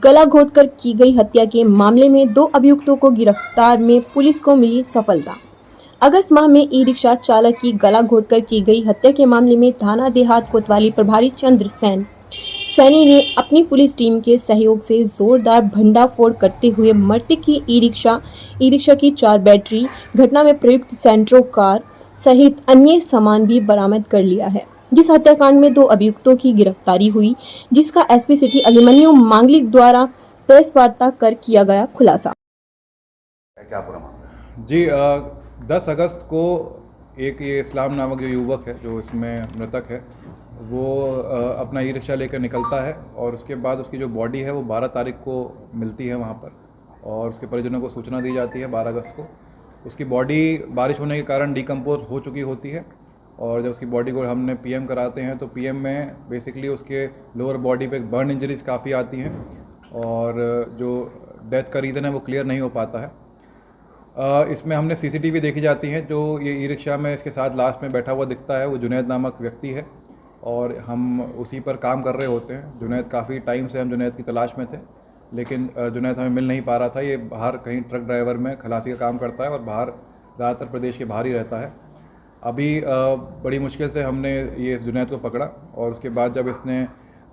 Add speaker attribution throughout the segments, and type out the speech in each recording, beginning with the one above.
Speaker 1: गला घोटकर की गई हत्या के मामले में 2 अभियुक्तों को गिरफ्तार में पुलिस को मिली सफलता। अगस्त माह में ई रिक्शा चालक की गला घोटकर की गई हत्या के मामले में थाना देहात कोतवाली प्रभारी चंद्र सैनी ने अपनी पुलिस टीम के सहयोग से जोरदार भंडाफोड़ करते हुए मृतक की ई रिक्शा की 4 बैटरी, घटना में प्रयुक्त सेंट्रो कार सहित अन्य सामान भी बरामद कर लिया है। जिस हत्याकांड में 2 अभियुक्तों की गिरफ्तारी हुई, जिसका एसपी सिटी अभिमन्यु मांगलिक द्वारा प्रेस वार्ता कर किया गया खुलासा।
Speaker 2: क्या पूरा मामला है?
Speaker 3: जी 10 अगस्त को एक ये इस्लाम नामक जो युवक है जो इसमें मृतक है वो अपना ई रिक्शा लेकर निकलता है और उसके बाद उसकी जो बॉडी है वो 12 तारीख को मिलती है वहाँ पर और उसके परिजनों को सूचना दी जाती है 12 अगस्त को। उसकी बॉडी बारिश होने के कारण डिकम्पोज हो चुकी होती है और जब उसकी बॉडी को हमने पीएम कराते हैं तो पीएम में बेसिकली उसके लोअर बॉडी पे बर्न इंजरीज काफ़ी आती हैं और जो डेथ का रीज़न है वो क्लियर नहीं हो पाता है। इसमें हमने सीसीटीवी देखी जाती हैं। जो ये ई रिक्शा में इसके साथ लास्ट में बैठा हुआ दिखता है वो जुनैद नामक व्यक्ति है और हम उसी पर काम कर रहे होते हैं। जुनैद काफ़ी टाइम से हम जुनैद की तलाश में थे लेकिन जुनैद हमें मिल नहीं पा रहा था। ये बाहर कहीं ट्रक ड्राइवर में खलासी का काम करता है और बाहर ज़्यादातर प्रदेश के बाहर ही रहता है। अभी बड़ी मुश्किल से हमने ये जुनैद को पकड़ा और उसके बाद जब इसने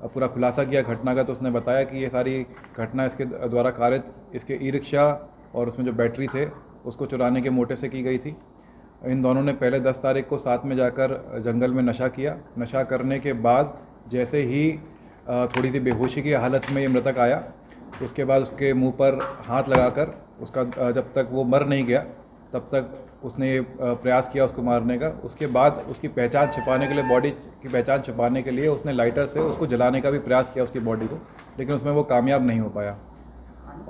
Speaker 3: पूरा खुलासा किया घटना का तो उसने बताया कि ये सारी घटना इसके द्वारा कारित इसके ई रिक्शा और उसमें जो बैटरी थे उसको चुराने के मोटिव से की गई थी। इन दोनों ने पहले 10 तारीख को साथ में जाकर जंगल में नशा किया। नशा करने के बाद जैसे ही थोड़ी सी बेहोशी की हालत में ये मृतक आया उसके बाद उसके मुंह पर हाथ लगाकर उसका जब तक वो मर नहीं गया तब तक उसने ये प्रयास किया उसको मारने का। उसके बाद उसकी पहचान छिपाने के लिए, बॉडी की पहचान छिपाने के लिए उसने लाइटर से उसको जलाने का भी प्रयास किया उसकी बॉडी को, लेकिन उसमें वो कामयाब नहीं हो पाया।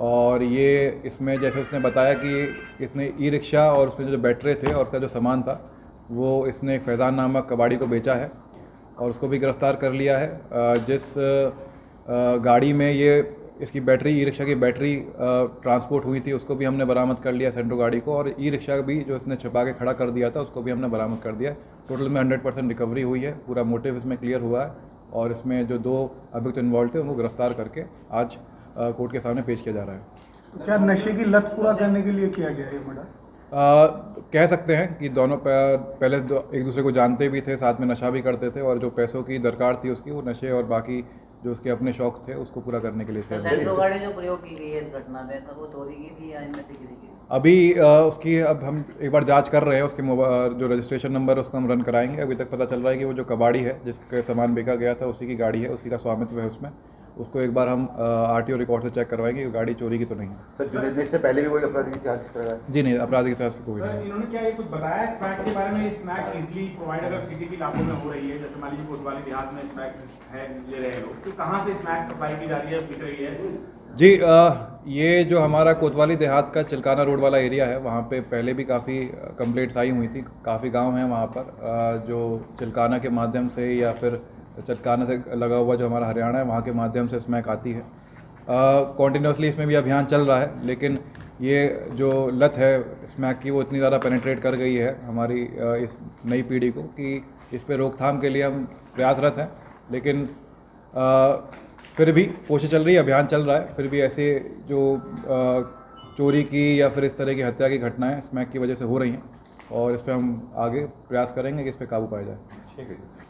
Speaker 3: और ये इसमें जैसे उसने बताया कि इसने ई रिक्शा और उसमें जो बैटरी थे और उसका जो सामान था वो इसने फैज़ान नामक कबाड़ी को बेचा है और उसको भी गिरफ़्तार कर लिया है। जिस गाड़ी में ये इसकी बैटरी, ई रिक्शा की बैटरी ट्रांसपोर्ट हुई थी उसको भी हमने बरामद कर लिया सेंट्रो गाड़ी को, और ई रिक्शा भी जो इसने छिपा के खड़ा कर दिया था उसको भी हमने बरामद कर दिया। टोटल में 100% रिकवरी हुई है। पूरा मोटिव इसमें क्लियर हुआ है और इसमें जो 2 अभियुक्त इन्वॉल्व थे उनको गिरफ्तार करके आज कोर्ट के सामने पेश किया जा रहा है।
Speaker 4: क्या नशे की लत पूरा करने के लिए किया गया है मर्डर?
Speaker 3: कह सकते हैं कि दोनों पहले एक दूसरे को जानते भी थे, साथ में नशा भी करते थे और जो पैसों की दरकार थी उसकी वो नशे और बाकी जो उसके अपने शौक थे उसको पूरा करने के लिए थे।
Speaker 5: सेंट्रो गाड़ी जो प्रयोग की गई है इस घटना में तो वो चोरी की थी या इनमें से किसी की?
Speaker 3: अभी उसकी अब हम एक बार जांच कर रहे हैं। उसके जो रजिस्ट्रेशन नंबर है उसको हम रन कराएंगे। अभी तक पता चल रहा है कि वो जो कबाड़ी है जिसके सामान बेचा गया था उसी की गाड़ी है, उसी का स्वामित्व है उसमें। उसको एक बार हम आरटीओ रिकॉर्ड से चेक करवाएंगे कि गाड़ी चोरी की तो नहीं है।
Speaker 2: सर जुनैद ने इससे पहले भी कोई आपराधिक इतिहास कराया?
Speaker 3: जी नहीं, आपराधिक इतिहास कोई नहीं।
Speaker 6: इन्होंने क्या ये कुछ बताया स्मैक के बारे में? स्मैक इजीली प्रोवाइड अगर सिटी के इलाकों में हो रही है, जैसे मान लीजिए कोतवाली देहात में स्मैक है ले रहे लोग, तो कहाँ से स्मैक सप्लाई की जा रही है, बिक रही है?
Speaker 3: जी ये जो हमारा कोतवाली देहात का चिल्काना रोड वाला एरिया है वहाँ पे पहले भी काफ़ी कंप्लेंट्स आई हुई थी। काफ़ी गांव हैं वहाँ पर जो चिल्काना के माध्यम से या फिर चिल्काना से लगा हुआ जो हमारा हरियाणा है वहाँ के माध्यम से स्मैक आती है। कॉन्टीन्यूसली इसमें भी अभियान चल रहा है, लेकिन ये जो लत है स्मैक की वो इतनी ज़्यादा पेनिट्रेट कर गई है हमारी इस नई पीढ़ी को कि इस पर रोकथाम के लिए हम प्रयासरत हैं। लेकिन फिर भी कोशिश चल रही है, अभियान चल रहा है, फिर भी ऐसे जो चोरी की या फिर इस तरह की हत्या की घटनाएं स्मैक की वजह से हो रही हैं और इस पर हम आगे प्रयास करेंगे कि इस पर काबू पाया जाए।
Speaker 2: ठीक है।